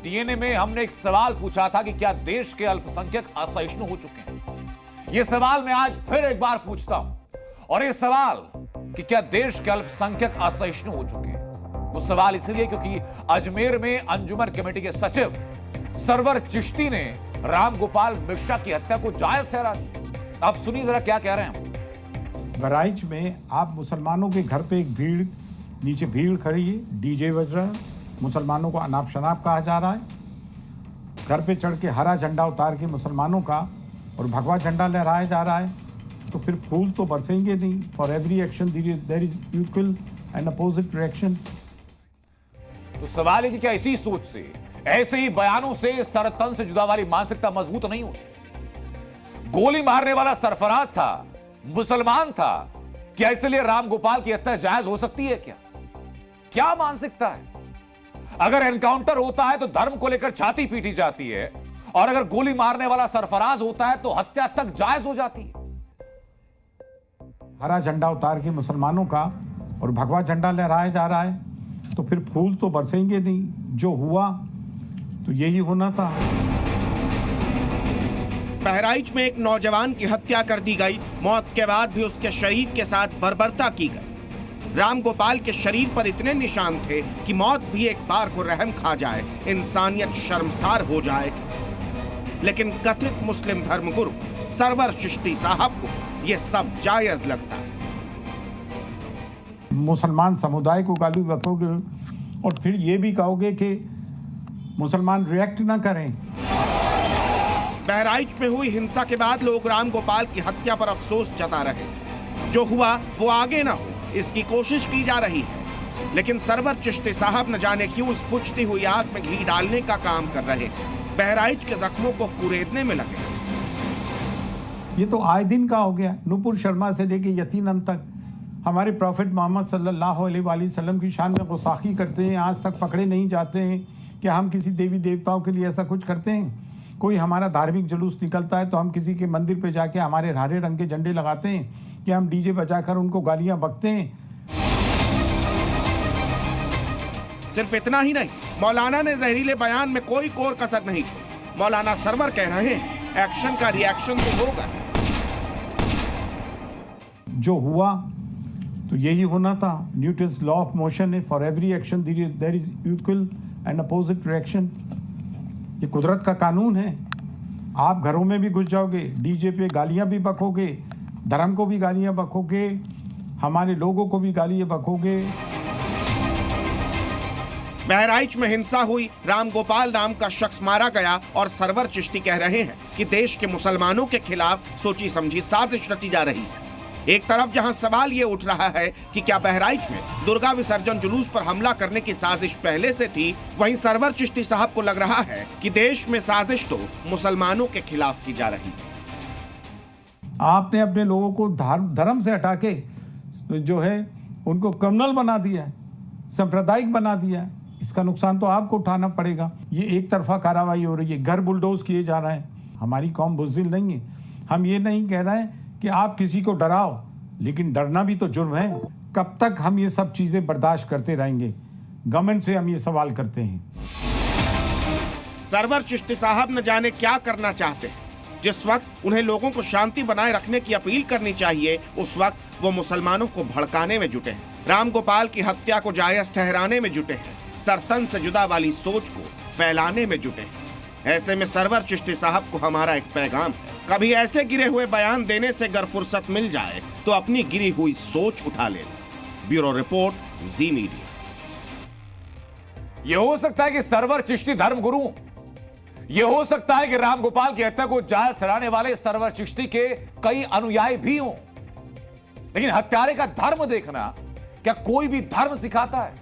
DNA में हमने एक सवाल पूछा था कि क्या देश के अल्पसंख्यक असहिष्णु हो चुके हैं। यह सवाल मैं आज फिर एक बार पूछता हूं, और यह सवाल कि क्या देश के अल्पसंख्यक असहिष्णु हो चुके हैं, वो सवाल इसलिए क्योंकि अजमेर में अंजुमन कमेटी के सचिव सरवर चिश्ती ने राम गोपाल मिश्रा की हत्या को जायज ठहरा दिया। आप सुनिए जरा क्या कह रहे हैं। बहराइच में आप मुसलमानों के घर पे एक भीड़, नीचे भीड़ खड़ी है, डीजे बज रहा है, मुसलमानों को अनाप शनाप कहा जा रहा है, घर पे चढ़ के हरा झंडा उतार के मुसलमानों का और भगवा झंडा लहराया जा रहा है, तो फिर फूल तो बरसेंगे नहीं। For every action there is equal and opposite reaction. तो सवाल है कि क्या इसी सोच से, ऐसे ही बयानों से सरतन से जुदा वाली मानसिकता मजबूत नहीं होती? गोली मारने वाला सरफराज था, मुसलमान था, क्या इसलिए राम गोपाल की हत्या जायज हो सकती है? क्या मानसिकता है? अगर एनकाउंटर होता है तो धर्म को लेकर छाती पीटी जाती है, और अगर गोली मारने वाला सरफराज होता है तो हत्या तक जायज हो जाती है। हरा झंडा उतार के मुसलमानों का और भगवा झंडा लहराया जा रहा है, तो फिर फूल तो बरसेंगे नहीं। जो हुआ तो यही होना था। बहराइच में एक नौजवान की हत्या कर दी गई। मौत के बाद भी उसके शरीर के साथ बर्बरता की गई। राम गोपाल के शरीर पर इतने निशान थे कि मौत भी एक बार को रहम खा जाए, इंसानियत शर्मसार हो जाए। लेकिन कथित मुस्लिम धर्मगुरु सरवर चिश्ती साहब को यह सब जायज लगता है। मुसलमान समुदाय को गाली बकोगे और फिर ये भी कहोगे कि मुसलमान रिएक्ट ना करें। बहराइच में हुई हिंसा के बाद लोग राम गोपाल की हत्या पर अफसोस जता रहे। जो हुआ वो आगे ना हो, इसकी कोशिश की जा रही है। लेकिन सरवर चिश्ती साहब न जाने क्यों इस बुझती हुई आग में घी डालने का काम कर रहे। बहराइच के जख्मों को कुरेदने में लगे। ये तो आए दिन का हो गया। नूपुर शर्मा से लेके यतीनम तक हमारे प्रॉफिट मोहम्मद सल्लल्लाहु अलैहि वसल्लम की शान में गुस्ताखी करते हैं, आज तक पकड़े नहीं जाते हैं। क्या हम किसी देवी देवताओं के लिए ऐसा कुछ करते हैं? कोई हमारा धार्मिक जुलूस निकलता है तो हम किसी के मंदिर पे जाके हमारे हरे रंग के झंडे लगाते हैं? क्या हम डीजे बजाकर उनको गालियां बकते हैं? सिर्फ इतना ही नहीं, मौलाना ने जहरीले बयान में कोई कोर कसर नहीं छोड़ी। मौलाना सरवर कह रहे हैं एक्शन का रिएक्शन तो होगा। जो हुआ तो यही होना था। न्यूटन्स लॉ ऑफ मोशन है, for every action there is equal and opposite reaction. ये कुदरत का कानून है। आप घरों में भी घुस जाओगे, डीजे पे गालियां भी बकोगे, धर्म को भी गालियां बकोगे, हमारे लोगों को भी गालियां बकोगे। बहराइच में हिंसा हुई, राम गोपाल नाम का शख्स मारा गया और सरवर चिश्ती कह रहे हैं कि देश के मुसलमानों के खिलाफ सोची समझी साजिश रची जा रही है। एक तरफ जहां सवाल ये उठ रहा है कि क्या बहराइच में दुर्गा विसर्जन जुलूस पर हमला करने की साजिश पहले से थी, वहीं सरवर चिश्ती साहब को लग रहा है कि देश में साजिश तो मुसलमानों के खिलाफ की जा रही है। आपने अपने लोगों को धर्म से हटा के जो है उनको कम्युनल बना दिया है, सांप्रदायिक बना दिया है। इसका नुकसान तो आपको उठाना पड़ेगा। ये एक तरफा कार्रवाई हो रही है, घर बुलडोज किए जा रहे हैं। हमारी कौम बुज़दिल नहीं है। हम ये नहीं कह रहे हैं कि आप किसी को डराओ, लेकिन डरना भी तो जुर्म है। कब तक हम ये सब चीजें बर्दाश्त करते रहेंगे? गवर्नमेंट से हम ये सवाल करते हैं। सरवर चिश्ती साहब न जाने क्या करना चाहते हैं। जिस वक्त उन्हें लोगों को शांति बनाए रखने की अपील करनी चाहिए, उस वक्त वो मुसलमानों को भड़काने में जुटे हैं, राम गोपाल की हत्या को जायज ठहराने में जुटे हैं, सरतन से जुदा वाली सोच को फैलाने में जुटे हैं। ऐसे में सरवर चिश्ती साहब को हमारा एक पैगाम है, कभी ऐसे गिरे हुए बयान देने से अगर फुर्सत मिल जाए तो अपनी गिरी हुई सोच उठा लेना। ब्यूरो रिपोर्ट, जी मीडिया। यह हो सकता है कि सरवर चिश्ती धर्मगुरु, यह हो सकता है कि राम गोपाल की हत्या को जायज ठहराने वाले सरवर चिश्ती के कई अनुयायी भी हों, लेकिन हत्यारे का धर्म देखना क्या कोई भी धर्म सिखाता है?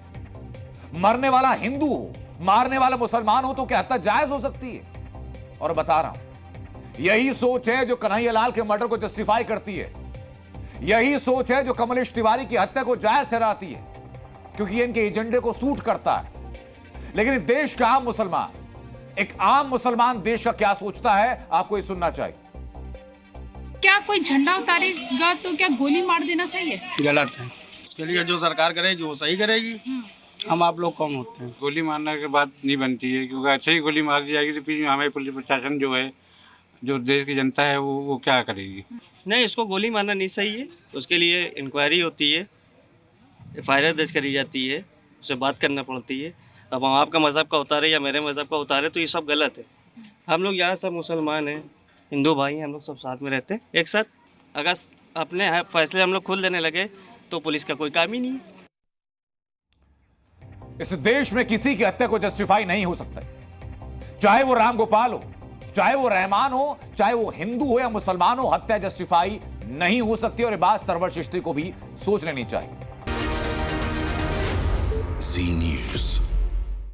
मरने वाला हिंदू हो, मारने वाला मुसलमान हो तो क्या हत्या जायज हो सकती है? और बता रहा हूं, यही सोच है जो कन्हैयालाल के मर्डर को जस्टिफाई करती है। यही सोच है जो कमलेश तिवारी की हत्या को जायज ठहराती है, क्योंकि ये इनके एजेंडे को सूट करता है। लेकिन देश का आम मुसलमान, एक आम मुसलमान देश का क्या सोचता है, आपको ये सुनना चाहिए। क्या कोई झंडा उतारेगा तो क्या गोली मार देना सही है? गलत है। उसके लिए जो सरकार करेगी वो सही करेगी। हम आप लोग कौन होते हैं? गोली मारने के बाद नहीं बनती है, क्योंकि ऐसे ही गोली मार दी जाएगी तो फिर हमें पुलिस प्रशासन जो है, जो देश की जनता है, वो क्या करेगी? नहीं, इसको गोली मारना नहीं सही है। उसके लिए इंक्वायरी होती है, FIR दर्ज करी जाती है, उससे बात करना पड़ती है। अब हम आपका मज़हब का उतारे या मेरे मज़हब का उतारे तो ये सब गलत है। हम लोग यहाँ सब मुसलमान हैं, हिंदू भाई हैं, हम लोग सब साथ में रहते हैं एक साथ। अगर अपने फैसले हम लोग खुद लेने लगे तो पुलिस का कोई काम ही नहीं है। इस देश में किसी की हत्या को जस्टिफाई नहीं हो सकता, चाहे वो राम गोपाल हो, चाहे वो रहमान हो, चाहे वो हिंदू हो या मुसलमान हो, हत्या जस्टिफाई नहीं हो सकती। और ये बात सरवर चिश्ती को भी सोच लेनी चाहिए। जी न्यूज़।